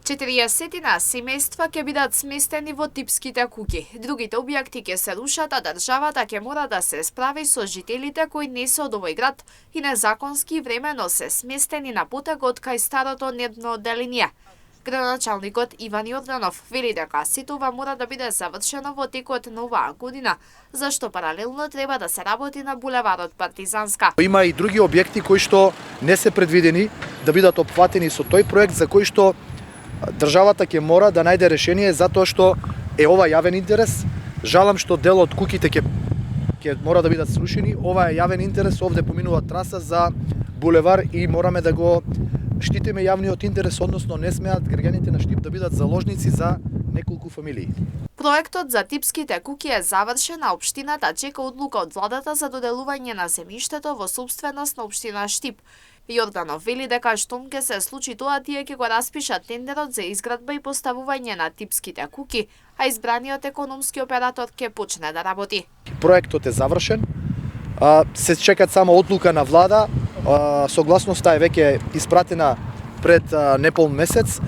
40 семејства ќе бидат сместени во типските куќи. Другите објекти ќе се рушат, а државата ќе мора да се справи со жителите кои не се од овој град и незаконски времено се сместени на потегот кај старото нервно одделение. Градоначалникот Иван Јорданов вели дека сето ова мора да биде завршено во текот на оваа година, зашто паралелно треба да се работи на булеварот Партизанска. Има и други објекти кои што не се предвидени да бидат опфатени со тој проект, за кој што државата ќе мора да најде решение, затоа што е ова јавен интерес. Жалам што дел од куќите ќе мора да бидат срушени. Ова е јавен интерес, овде поминува траса за булевар и мораме да го штитиме јавниот интерес, односно не смеат граѓаните на Штип да бидат заложници за неколку фамилии. Проектот за типските куќи е завршен, а општината чека одлука од владата за доделување на земјиштето во сопственост на општина Штип. Јорданов вели дека штом ќе се случи тоа, тие ќе го распишат тендерот за изградба и поставување на типските куќи, а избраниот економски оператор ќе почне да работи. Проектот е завршен, се чекат само одлука на влада, согласноста е веќе испратена пред неполн месец.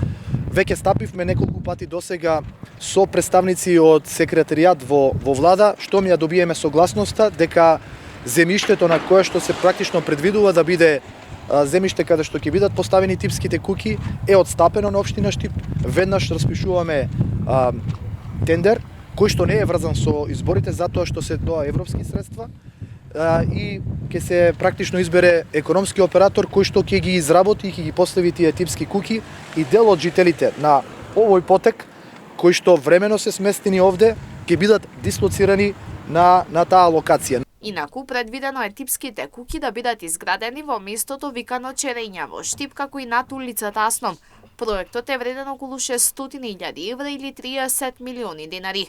Веќе стапивме неколку пати досега со представници од секретаријат во влада, што ја добиеме согласноста дека земјиштето на кое што се практично предвидува да биде земјиште каде што ќе бидат поставени типските куќи е отстапено на општина Штип. Веднаш распишуваме тендер кој што не е врзан со изборите затоа што се тоа европски средства и ќе се практично избере економски оператор кој што ќе ги изработи и ќе ги постави тие типски куќи, и дел од жителите на овој потек кои што времено се сместени овде ќе бидат дислоцирани на таа локација. Инаку предвидено е типските куќи да бидат изградени во местото викано Черења во Штип, како и над улицата Асном. Проектот е вреден околу 600.000 евра или 30 милиони денари.